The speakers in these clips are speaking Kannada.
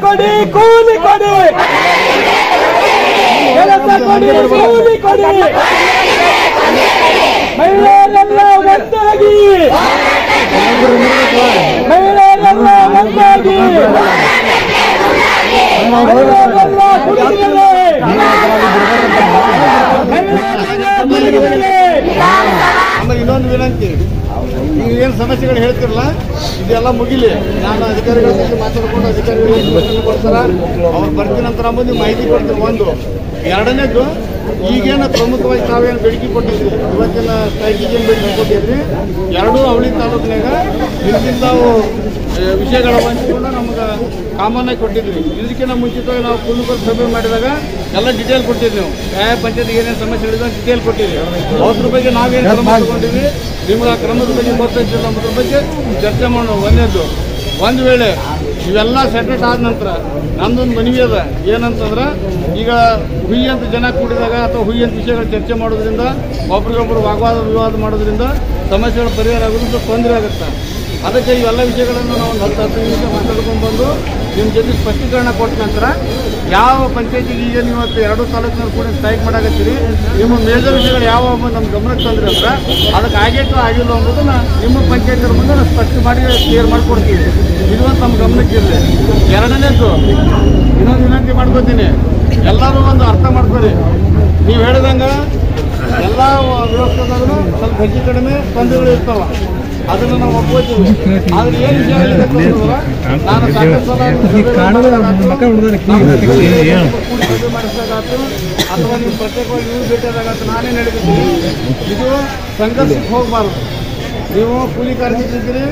ಕೊಡಿ ಕೂಲಿ ಕೊಡಿ ಕೆಲಸ ಕೊಡಿ ಕೂಲಿ ಕೊಡಿ ಮಹಿಳೆಯರೆಲ್ಲ ಒಂದಾಗಿ ಮಹಿಳೆಯರೆಲ್ಲ ಒಂದಾಗಿ ಮಹಿಳೆಯರೆಲ್ಲ ಕುಡಿದರೆ ಆಮೇಲೆ ಇನ್ನೊಂದು ವಿನಂತಿ, ನೀವು ಏನು ಸಮಸ್ಯೆಗಳು ಹೇಳ್ತಿರಲ್ಲ ಇದೆಲ್ಲ ಮುಗಿಲಿ. ನಾನು ಅಧಿಕಾರಿಗಳ ಜೊತೆ ಮಾತಾಡ್ಕೊಂಡು ಅಧಿಕಾರಿಗಳು ಏನು ಕೊಡ್ತಾರ ಅವ್ರು ಬರ್ತೀನಿ ನಂತರ ಅಂಬೋದು ಮಾಹಿತಿ ಕೊಡ್ತೀನಿ. ಒಂದು ಎರಡನೇದು, ಈಗೇನು ಪ್ರಮುಖವಾಗಿ ತಾವೇನು ಬೇಡಿಕೆ ಕೊಟ್ಟಿದ್ರಿ, ಇವತ್ತಿನ ಸ್ಟ್ರೈಕಿಗೆ ಏನು ಬೇಡಿಕೆ ಕೊಟ್ಟಿದ್ರಿ, ಎರಡೂ ಅವಳಿ ತಾಲೂಕಿನಾಗ ಇಂತಿಂತಾವು ವಿಷಯಗಳ ಹಂಚಿಕೊಂಡು ನಮ್ಗೆ ಕಾಮನ್ ಆಗಿ ಕೊಟ್ಟಿದ್ವಿ. ಇದಕ್ಕಿಂತ ಮುಂಚಿತವಾಗಿ ನಾವು ಕುಂದುಕೊಟ್ಟು ಸಭೆ ಮಾಡಿದಾಗ ಎಲ್ಲ ಡೀಟೇಲ್ ಕೊಟ್ಟಿದ್ವಿ. ನಾವು ಯಾವ ಪಂಚಾಯತ್ಗೆ ಏನೇನು ಸಮಸ್ಯೆಗಳಿದೆ ಡೀಟೇಲ್ ಕೊಟ್ಟಿದ್ವಿ. ಅದ್ರ ಬಗ್ಗೆ ನಾವೇನು ಕ್ರಮ ತಗೊಂಡಿವಿ, ನಿಮ್ಗೆ ಆ ಕ್ರಮದ ಬಗ್ಗೆ ಗೊತ್ತಿಲ್ಲ ಅನ್ನೋದ್ರ ಬಗ್ಗೆ ಚರ್ಚೆ ಮಾಡೋಣ. ಒಂದೇದು, ಒಂದು ವೇಳೆ ಇವೆಲ್ಲ ಸೆಟೆಟ್ ಆದ ನಂತರ ನಮ್ದೊಂದು ಮನವಿ ಅದ. ಏನಂತಂದ್ರೆ, ಈಗ ಹುಯಿ ಅಂತ ಜನ ಕೂಡಿದಾಗ ಅಥವಾ ಹುಯಿ ಅಂತ ವಿಷಯಗಳು ಚರ್ಚೆ ಮಾಡೋದ್ರಿಂದ ಒಬ್ರಿಗೊಬ್ರು ವಿವಾದ ಮಾಡೋದ್ರಿಂದ ಸಮಸ್ಯೆಗಳು ಪರಿಹಾರ ಆಗೋದು ತೊಂದರೆ ಆಗುತ್ತೆ. ಅದಕ್ಕೆ ಇವೆಲ್ಲ ವಿಷಯಗಳನ್ನು ನಾವು ಒಂದು 10 ನಿಮಿಷ ಮಾತಾಡ್ಕೊಂಡು ಬಂದು ನಿಮ್ಮ ಜೊತೆ ಸ್ಪಷ್ಟೀಕರಣ ಕೊಟ್ಟ ನಂತರ ಯಾವ ಪಂಚಾಯತಿಗೆ ಈಗ ನೀವು 2 ತಾಲೂಕಿನಲ್ಲಿ ಕೂಡ ಸ್ಟ್ರೈಕ್ ಮಾಡಾಕತ್ತೀರಿ, ನಿಮ್ಮ ಮೇಜರ್ ವಿಷಯಗಳು ಯಾವ ನಮ್ಮ ಗಮನಕ್ಕೆ ತಂದ್ರೆ ಅಂದ್ರೆ ಅದಕ್ಕೆ ಆಗೇಟು ಆಗಿಲ್ಲ ಅನ್ನೋದನ್ನು ನಿಮ್ಮ ಪಂಚಾಯತಿಯವ್ರ ಮುಂದೆ ನಾವು ಸ್ಪಷ್ಟ ಮಾಡಿ ಕ್ಲಿಯರ್ ಮಾಡಿಕೊಡ್ತೀವಿ. ಇದು ಒಂದು ನಮ್ಮ ಗಮನಕ್ಕೆ ಇರಲಿ. ಎರಡನೇದು, ಇನ್ನೊಂದು ವಿನಂತಿ ಮಾಡ್ಕೋತೀನಿ, ಎಲ್ಲರೂ ಒಂದು ಅರ್ಥ ಮಾಡ್ಕೊಳ್ಳಿ. ನೀವು ಹೇಳಿದಂಗೆ ಎಲ್ಲ ವ್ಯವಸ್ಥೆದಾಗೂ ಸ್ವಲ್ಪ ಹೆಚ್ಚು ಕಡಿಮೆ ತೊಂದರೆಗಳು ಇರ್ತಾವೆ, ಅದನ್ನು ನಾವು ಒಪ್ಕೋತೀವಿ. ಆದ್ರೆ ಏನು ವಿಷಯ ನಾನು ಸಾಕಷ್ಟು ಮಾಡಿಸಿದಾಗಾತು ಅಥವಾ ನೀವು ಪ್ರತ್ಯೇಕವಾಗಿ ನೀವು ಭೇಟಿಯಾದಾಗಾತು ನಾನೇನು ಹೇಳಿದ್ದೀನಿ, ಇದು ಸಂಘರ್ಷಕ್ಕೆ ಹೋಗಬಾರ್ದು. ನೀವು ಕೂಲಿ ಕಾರ್ಮಿಕರಿದ್ದೀರಿ,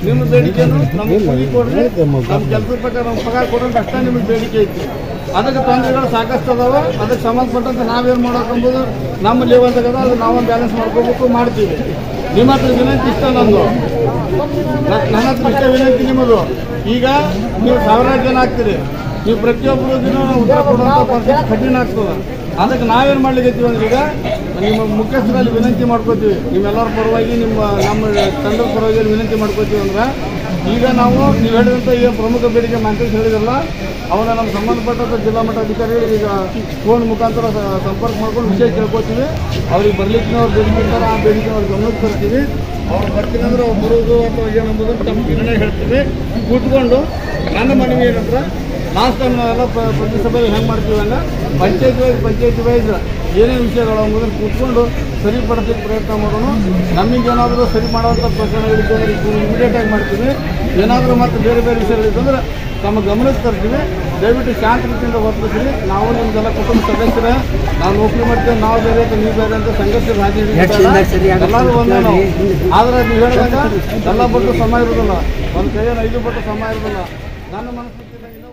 ನಿಮ್ಮ ಬೇಡಿಕೆಯನ್ನು ನಮಗೆ ಕೂಲಿ ಕೊಡ್ರಿ, ನಮ್ಮ ಕೆಲಸದ ಪ್ರಕಾರ ನಮ್ಮ ಪಗಾರ ಕೊಡೋದು ಅಷ್ಟೇ ನಿಮಗೆ ಬೇಡಿಕೆ ಐತಿ. ಅದಕ್ಕೆ ತೊಂದರೆಗಳು ಸಾಕಷ್ಟು ಅದಾವ. ಅದಕ್ಕೆ ಸಂಬಂಧಪಟ್ಟಂತೆ ನಾವೇನು ಮಾಡೋಕಂಬೋದು ನಮ್ಮ ಲೆವೆಲ್ ತಗದ ಅದು ನಾವೊಂದು ಬ್ಯಾಲೆನ್ಸ್ ಮಾಡ್ಕೋಬೇಕು, ಮಾಡ್ತೀವಿ. ನಿಮ್ಮ ಹತ್ರ ವಿನಂತಿ ಇಷ್ಟ ನಂದು, ನನ್ನ ಹತ್ರ ಇಷ್ಟ ವಿನಂತಿ ನಿಮ್ಮದು. ಈಗ ನೀವು ಸಾವಿರಾರು ಜನ ಆಗ್ತೀರಿ, ನೀವು ಪ್ರತಿಯೊಬ್ಬರು ದಿನ ಉತ್ತರ ಕೊಡುವಂಥ ಪರಿಸ್ಥಿತಿ ಕಠಿಣ ಆಗ್ತದೆ. ಅದಕ್ಕೆ ನಾವೇನು ಮಾಡ್ಲಿಕ್ಕೆ ಅಂದ್ರೆ ಈಗ ನಿಮ್ಮ ಮುಖ್ಯಸ್ಥರಲ್ಲಿ ವಿನಂತಿ ಮಾಡ್ಕೋತೀವಿ, ನಿಮ್ಮೆಲ್ಲರ ಪರವಾಗಿ ನಮ್ಮ ತಂಡದ ಪರವಾಗಿ ವಿನಂತಿ ಮಾಡ್ಕೋತೀವಿ ಅಂದ್ರೆ, ಈಗ ನಾವು ನೀವು ಹೇಳಿದಂಥ ಈಗ ಪ್ರಮುಖ ಬೇಡಿಕೆ ಮಂತ್ರಿ ಹೇಳಿದ್ರಲ್ಲ, ಅವನ್ನ ನಮ್ಮ ಸಂಬಂಧಪಟ್ಟಂಥ ಜಿಲ್ಲಾ ಮಟ್ಟ ಅಧಿಕಾರಿಗಳು ಈಗ ಫೋನ್ ಮುಖಾಂತರ ಸಂಪರ್ಕ ಮಾಡ್ಕೊಂಡು ವಿಷಯ ಕೇಳ್ಕೊತೀವಿ. ಅವ್ರಿಗೆ ಬರ್ಲಿಕ್ಕೆ ಅವ್ರು ಬೇಡಿಕೆ ಇರ್ತಾರೆ, ಆ ಬೇಡಿಕೆ ಅವ್ರಿಗೆ ಗಮನಕ್ಕೆ ತರ್ತೀವಿ. ಅವ್ರು ಬರ್ತೀನಿ ಅಂದ್ರೆ ಅವ್ರು ಬರೋದು ಅಥವಾ ಏನಂಬುದನ್ನು ತಮ್ಮ ನಿರ್ಣಯ ಹೇಳ್ತೀವಿ. ಕೂತ್ಕೊಂಡು ನನ್ನ ಮನವಿ ಏನಂದ್ರೆ, ಲಾಸ್ಟ್ ಟೈಮ್ ನಾವೆಲ್ಲ ಪ್ರತಿ ಸಭೆಯಲ್ಲಿ ಹೆಂಗೆ ಮಾಡ್ತೀವಿ ಅಂದ್ರೆ ಪಂಚಾಯತಿ ವೈಸ್ ಏನೇನು ವಿಷಯಗಳು ಅಂಬುದನ್ನು ಕೂತ್ಕೊಂಡು ಸರಿಪಡಿಸಲಿಕ್ಕೆ ಪ್ರಯತ್ನ ಮಾಡೋಣ. ನಮಗೆ ಏನಾದರೂ ಸರಿ ಮಾಡುವಂಥ ಪ್ರಕರಣಗಳಿದ್ದರೆ ಇಮಿಡಿಯೇಟಾಗಿ ಮಾಡ್ತೀವಿ. ಏನಾದರೂ ಮತ್ತು ಬೇರೆ ಬೇರೆ ವಿಷಯಗಳಿದ್ದಂದ್ರೆ ತಮ್ಮ ಗಮನಕ್ಕೆ ತರ್ತೀವಿ. ದಯವಿಟ್ಟು ಶಾಂತ ರೀತಿಯಿಂದ ವರ್ತಿಸ್ತೀವಿ. ನಾವು ನಿಮ್ದೆಲ್ಲ ಕುಟುಂಬ ಸದಸ್ಯರ ನಾವು ನೌಕರಿ ಮಾಡ್ತೇವೆ, ನಾವು ಬೇರೆ ಅಂತ ನೀವು ಬೇರೆ ಅಂತ ಸಂಘರ್ಷ ಹಾದಿ ಎಲ್ಲರೂ ಒಂದೇ ನಾವು. ಆದರೆ ನೀವು ಹೇಳಿದಾಗ ಎಲ್ಲ ಬಟ್ಟು ಸಮ ಇರೋದಿಲ್ಲ, ಒಂದು ಕೈಯನ್ನು 5 ಬಟ್ಟು ಸಮ ಇರೋದಿಲ್ಲ. ನನ್ನ ಮನಸ್ಥಿತಿಯಿಂದ